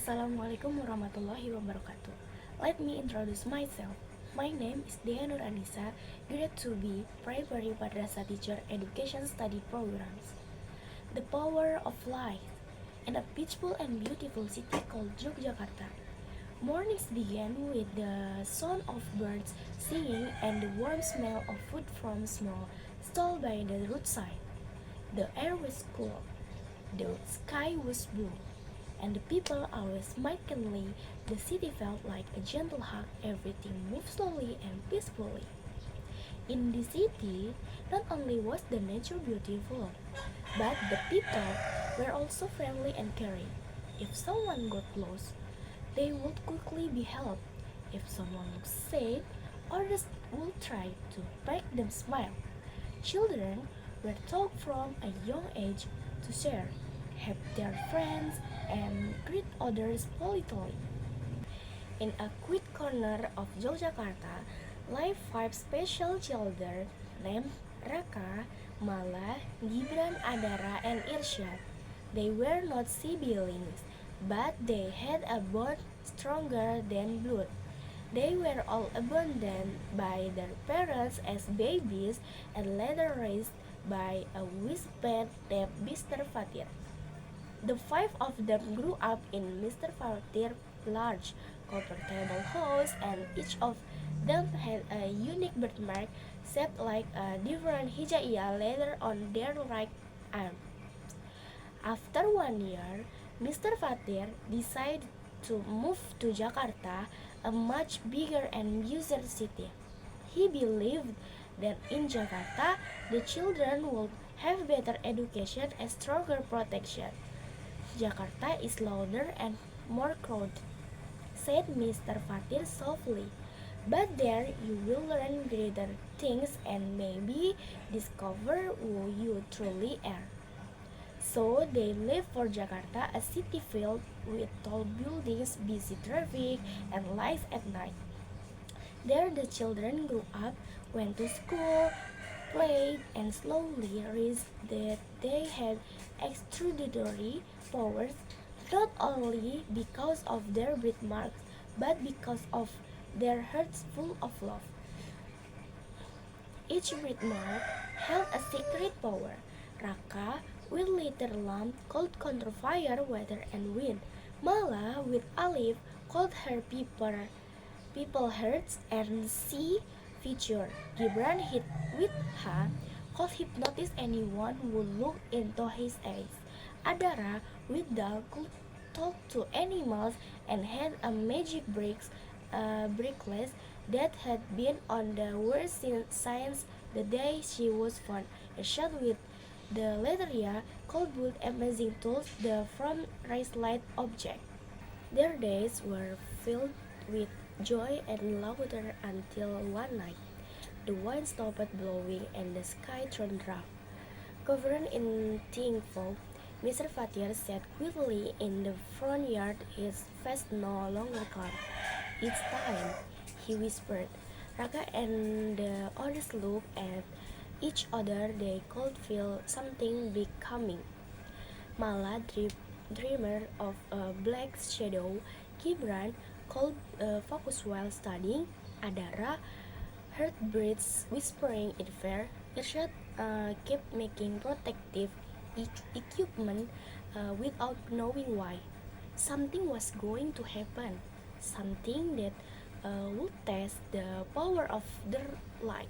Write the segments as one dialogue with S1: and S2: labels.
S1: Assalamualaikum warahmatullahi wabarakatuh. Let me introduce myself. My name is Dea Nur Anissa, grade 2B, Primary Madrasah Teacher Education Study Programs. The power of light in a peaceful and beautiful city called Yogyakarta. Mornings began with the sound of birds singing and the warm smell of food from small stall by the roadside. The air was cool, the sky was blue, and the people always smiled kindly. The city felt like a gentle hug. Everything moved slowly and peacefully. In the city, not only was the nature beautiful, but the people were also friendly and caring. If someone got lost, they would quickly be helped. If someone looked sad, others would try to make them smile. Children were taught from a young age to share, help their friends, and greet others politely. In a quiet corner of Yogyakarta live five special children named Raka, Mala, Gibran, Adara, and Irsyad. They were not siblings, but they had a bond stronger than blood. They were all abandoned by their parents as babies and later raised by a wizard named Mr. Fatir. The five of them grew up in Mr. Fatir's large, comfortable house, and each of them had a unique birthmark shaped like a different hijaiyah letter on their right arm. After 1 year, Mr. Fatir decided to move to Jakarta, a much bigger and busier city. He believed that in Jakarta, the children would have better education and stronger protection. Jakarta is louder and more crowded, said Mr. Fatir softly. But there you will learn greater things and maybe discover who you truly are. So they left for Jakarta, a city filled with tall buildings, busy traffic, and lights at night. There the children grew up, went to school, played, and slowly realized that they had extraordinary powers not only because of their birthmarks, but because of their hearts full of love. Each birthmark held a secret power. Raka, with little lamp, could control fire, weather, and wind. Mala, with Alif, could her people hearts and see future. Gibran hit with Ha could hypnotize anyone who looked into his eyes. Adara with Dal could talk to animals and had a magic brickless that had been on the worst since the day she was found. A shot with the letter Ya could build amazing tools from raised light object. Their days were filled with joy and laughter until one night the wind stopped blowing and the sky turned dark. Covered in thick fog, Mr. Fatir sat quietly in the front yard, his face no longer calm. It's time, he whispered. Raka and the others looked at each other. They could feel something big coming. Mala, dreamer of a black shadow, Gibran could focus while studying. Adara heard birds whispering in fear. Irshad kept making protective equipment without knowing why. Something was going to happen, something that would test the power of their light.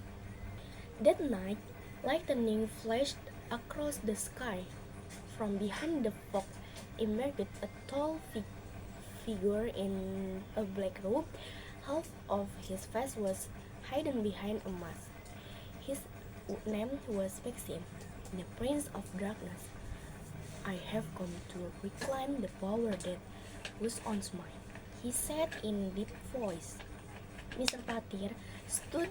S1: That night, lightning flashed across the sky. From behind the fog emerged a tall figure in a black robe. Half of his face was hidden behind a mask. His name was Maxim, the Prince of Darkness. I have come to reclaim the power that was once mine, he said in deep voice. Mr. Patir stood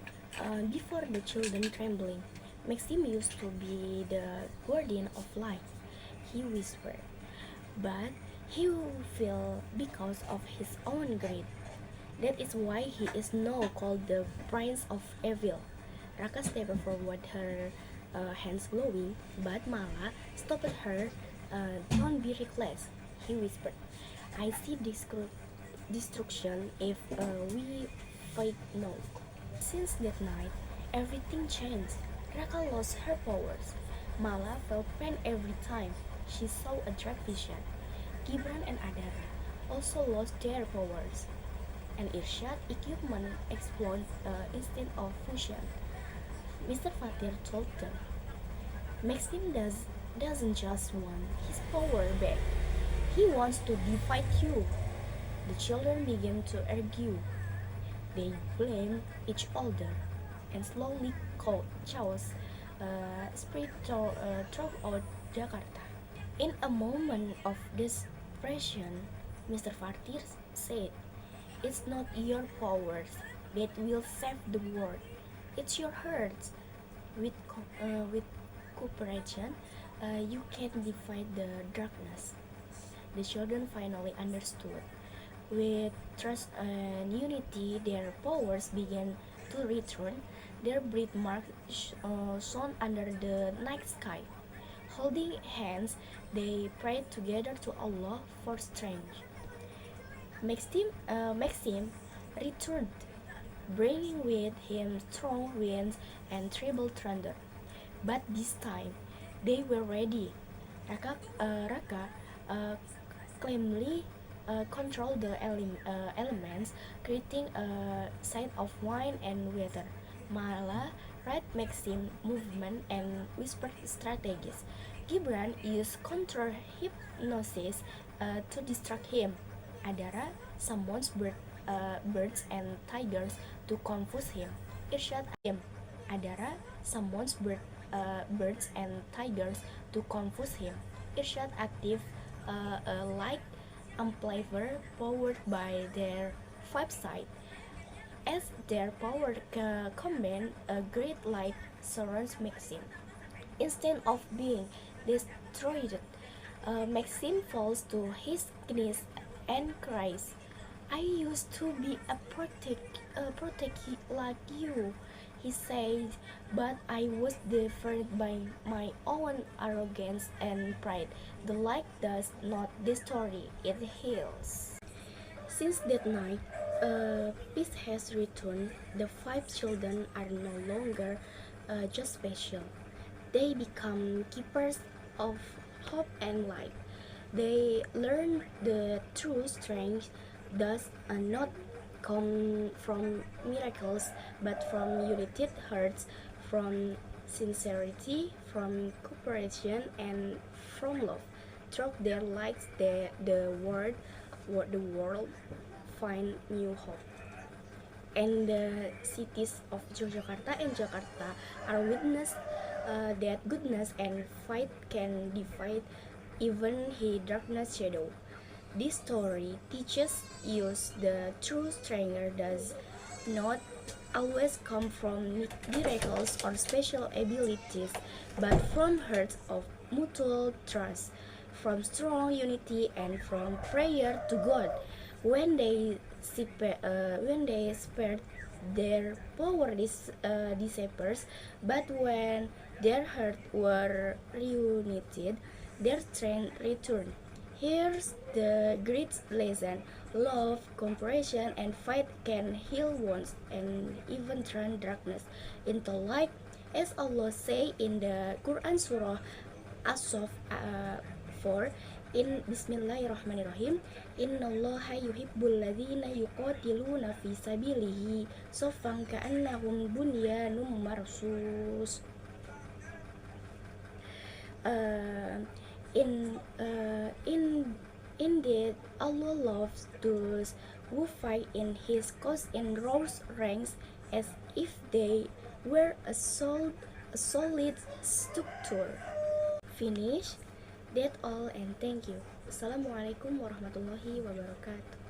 S1: before the children trembling. Maxim used to be the guardian of light, he whispered, but he will fail because of his own greed. That is why he is now called the Prince of Evil. Raka stepped forward, her hands glowing, but Mala stopped her. Don't be reckless, he whispered. I see destruction if we fight no. Since that night, everything changed. Raka lost her powers. Mala felt pain every time she saw a dark vision. Gibran and Adara also lost their powers, and Irshad equipment exploded instead of fusion. Mr. Fatir told them, Maxim doesn't just want his power back, he wants to defeat you. The children began to argue. They blamed each other, and slowly chaos spread throughout Jakarta. In a moment of desperation, Mr. Fatir said, "It's not your powers that will save the world. It's your hearts. With cooperation, you can defeat the darkness." The children finally understood. With trust and unity, their powers began to return. Their breath marks shone under the night sky. Holding hands, they prayed together to Allah for strength. Maxim returned, bringing with him strong winds and terrible thunder. But this time, they were ready. Raka calmly controlled the elements, creating a sight of wine and water. Mala read Maxim movement and whispered strategies. Gibran used counter hypnosis to distract him. Adara summons birds and tigers to confuse him. Irshad him. Adara summons birds and tigers to confuse him. Irshad active a light amplifier powered by their five side. As their power combined, a great light surrounds Maxim. Instead of being destroyed, Maxim falls to his knees and cries, "I used to be a protect like you," he said, "but I was defeated by my own arrogance and pride. The light does not destroy, it heals." Since that night, peace has returned. The five children are no longer just special. They become keepers of hope and light. They learn the true strength does not come from miracles, but from united hearts, from sincerity, from cooperation, and from love. Through their lights, the world find new hope. And the cities of Yogyakarta and Jakarta are witness that goodness and fight can defeat even the darkness shadow. This story teaches us the true strength does not always come from miracles or special abilities, but from hearts of mutual trust, from strong unity, and from prayer to God. When they spared, their power disappears, but when their hearts were reunited, their strength returned. Here's the great lesson: love, comparison, and fight can heal wounds and even turn darkness into light. As Allah say in the Quran Surah As-Saff 4, in Bismillahirrahmanirrahim, Innallaha yuhibbul ladzina yuqatiluna fi sabilihi saffan ka'annahum bunyanum marsus. Indeed, Allah loves those who fight in His cause in rose ranks as if they were a solid structure. Finish. That's all and thank you. Assalamualaikum warahmatullahi wabarakatuh.